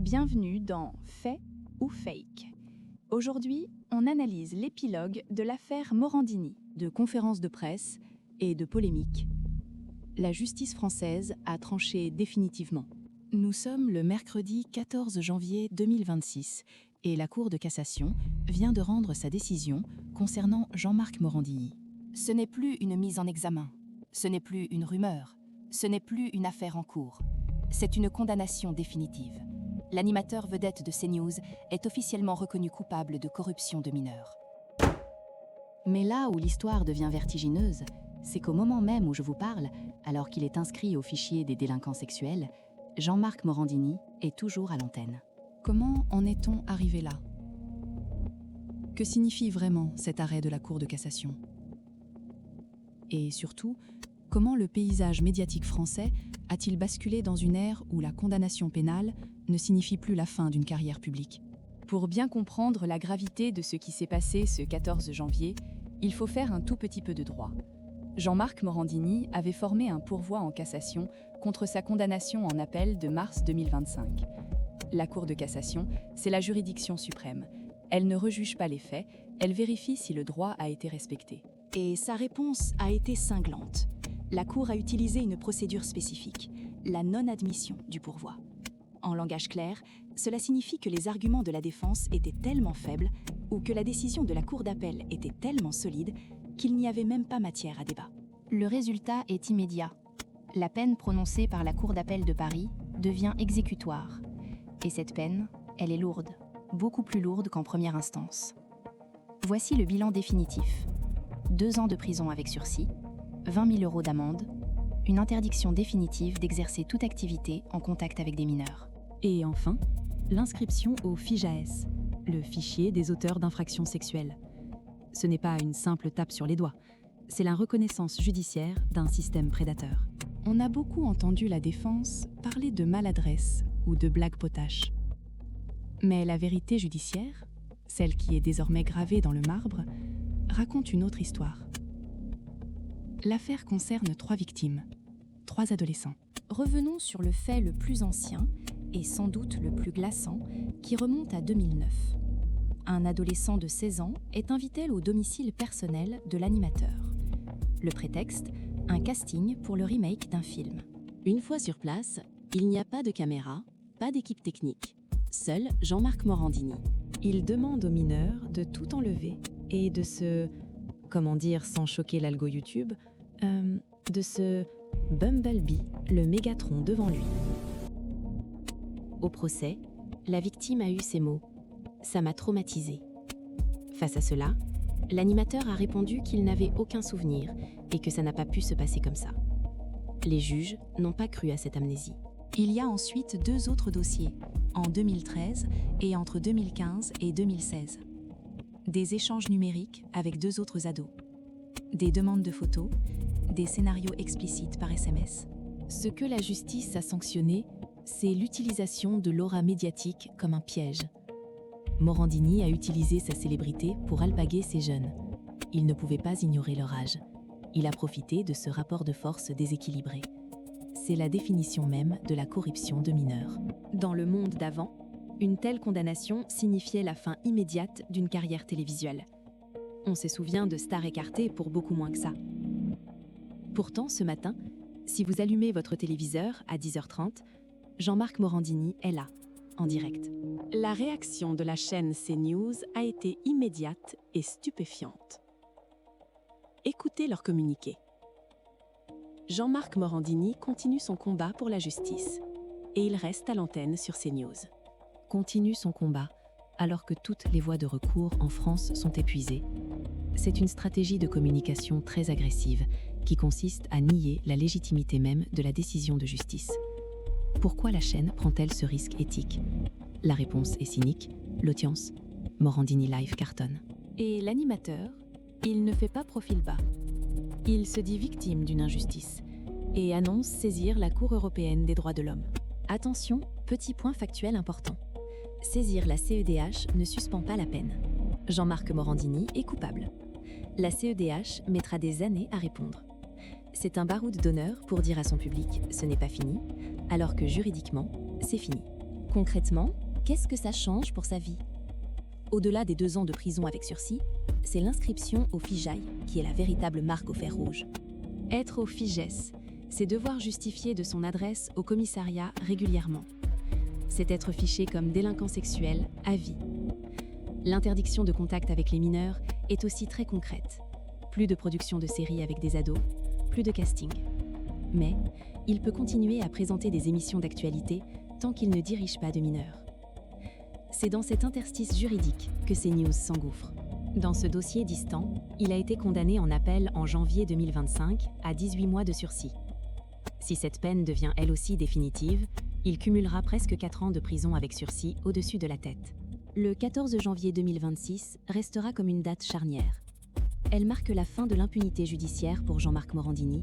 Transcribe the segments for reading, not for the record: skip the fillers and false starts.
Bienvenue dans Fait ou Fake. Aujourd'hui, on analyse l'épilogue de l'affaire Morandini, de conférences de presse et de polémiques. La justice française a tranché définitivement. Nous sommes le mercredi 14 janvier 2026 et la Cour de cassation vient de rendre sa décision concernant Jean-Marc Morandini. Ce n'est plus une mise en examen, ce n'est plus une rumeur, ce n'est plus une affaire en cours. C'est une condamnation définitive. L'animateur vedette de CNews est officiellement reconnu coupable de corruption de mineurs. Mais là où l'histoire devient vertigineuse, c'est qu'au moment même où je vous parle, alors qu'il est inscrit au fichier des délinquants sexuels, Jean-Marc Morandini est toujours à l'antenne. Comment en est-on arrivé là ? Que signifie vraiment cet arrêt de la Cour de cassation ? Et surtout, comment le paysage médiatique français a-t-il basculé dans une ère où la condamnation pénale ne signifie plus la fin d'une carrière publique ? Pour bien comprendre la gravité de ce qui s'est passé ce 14 janvier, il faut faire un tout petit peu de droit. Jean-Marc Morandini avait formé un pourvoi en cassation contre sa condamnation en appel de mars 2025. La Cour de cassation, c'est la juridiction suprême. Elle ne rejuge pas les faits, elle vérifie si le droit a été respecté. Et sa réponse a été cinglante. La Cour a utilisé une procédure spécifique, la non-admission du pourvoi. En langage clair, cela signifie que les arguments de la défense étaient tellement faibles ou que la décision de la Cour d'appel était tellement solide qu'il n'y avait même pas matière à débat. Le résultat est immédiat. La peine prononcée par la Cour d'appel de Paris devient exécutoire. Et cette peine, elle est lourde, beaucoup plus lourde qu'en première instance. Voici le bilan définitif. 2 ans de prison avec sursis, 20 000 € d'amende, une interdiction définitive d'exercer toute activité en contact avec des mineurs. Et enfin, l'inscription au FIJAS, le fichier des auteurs d'infractions sexuelles. Ce n'est pas une simple tape sur les doigts, c'est la reconnaissance judiciaire d'un système prédateur. On a beaucoup entendu la défense parler de maladresse ou de blague potache. Mais la vérité judiciaire, celle qui est désormais gravée dans le marbre, raconte une autre histoire. L'affaire concerne 3 victimes, 3 adolescents. Revenons sur le fait le plus ancien et sans doute le plus glaçant, qui remonte à 2009. Un adolescent de 16 ans est invité au domicile personnel de l'animateur. Le prétexte, un casting pour le remake d'un film. Une fois sur place, il n'y a pas de caméra, pas d'équipe technique. Seul Jean-Marc Morandini. Il demande aux mineurs de tout enlever et de se... comment dire sans choquer l'algo YouTube, de se Bumblebee le Mégatron devant lui. Au procès, la victime a eu ces mots. Ça m'a traumatisé. Face à cela, l'animateur a répondu qu'il n'avait aucun souvenir et que ça n'a pas pu se passer comme ça. Les juges n'ont pas cru à cette amnésie. Il y a ensuite 2 autres dossiers, en 2013 et entre 2015 et 2016. Des échanges numériques avec 2 autres ados. Des demandes de photos, des scénarios explicites par SMS. Ce que la justice a sanctionné, c'est l'utilisation de l'aura médiatique comme un piège. Morandini a utilisé sa célébrité pour alpaguer ces jeunes. Il ne pouvait pas ignorer leur âge. Il a profité de ce rapport de force déséquilibré. C'est la définition même de la corruption de mineurs. Dans le monde d'avant, une telle condamnation signifiait la fin immédiate d'une carrière télévisuelle. On se souvient de stars écartées pour beaucoup moins que ça. Pourtant, ce matin, si vous allumez votre téléviseur à 10h30, Jean-Marc Morandini est là, en direct. La réaction de la chaîne CNews a été immédiate et stupéfiante. Écoutez leur communiqué. Jean-Marc Morandini continue son combat pour la justice et il reste à l'antenne sur CNews. Continue son combat, alors que toutes les voies de recours en France sont épuisées. C'est une stratégie de communication très agressive qui consiste à nier la légitimité même de la décision de justice. Pourquoi la chaîne prend-elle ce risque éthique ? La réponse est cynique, l'audience, Morandini Live cartonne. Et l'animateur, il ne fait pas profil bas. Il se dit victime d'une injustice et annonce saisir la Cour européenne des droits de l'homme. Attention, petit point factuel important. Saisir la CEDH ne suspend pas la peine. Jean-Marc Morandini est coupable. La CEDH mettra des années à répondre. C'est un baroud d'honneur pour dire à son public « ce n'est pas fini », alors que juridiquement, c'est fini. Concrètement, qu'est-ce que ça change pour sa vie? Au-delà des 2 ans de prison avec sursis, c'est l'inscription au FIJAI qui est la véritable marque au fer rouge. Être au FIJES, c'est devoir justifier de son adresse au commissariat régulièrement. C'est être fiché comme délinquant sexuel à vie. L'interdiction de contact avec les mineurs est aussi très concrète. Plus de production de séries avec des ados, plus de casting. Mais il peut continuer à présenter des émissions d'actualité tant qu'il ne dirige pas de mineurs. C'est dans cet interstice juridique que CNews s'engouffre. Dans ce dossier distant, il a été condamné en appel en janvier 2025 à 18 mois de sursis. Si cette peine devient elle aussi définitive, il cumulera presque 4 ans de prison avec sursis au-dessus de la tête. Le 14 janvier 2026 restera comme une date charnière. Elle marque la fin de l'impunité judiciaire pour Jean-Marc Morandini,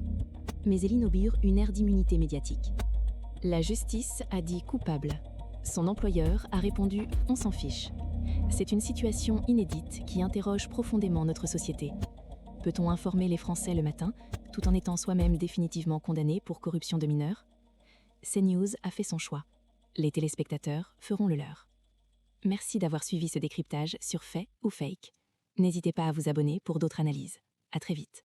mais elle inaugure une ère d'immunité médiatique. La justice a dit coupable. Son employeur a répondu « on s'en fiche ». C'est une situation inédite qui interroge profondément notre société. Peut-on informer les Français le matin, tout en étant soi-même définitivement condamné pour corruption de mineurs? CNews a fait son choix. Les téléspectateurs feront le leur. Merci d'avoir suivi ce décryptage sur Fait ou Fake. N'hésitez pas à vous abonner pour d'autres analyses. À très vite.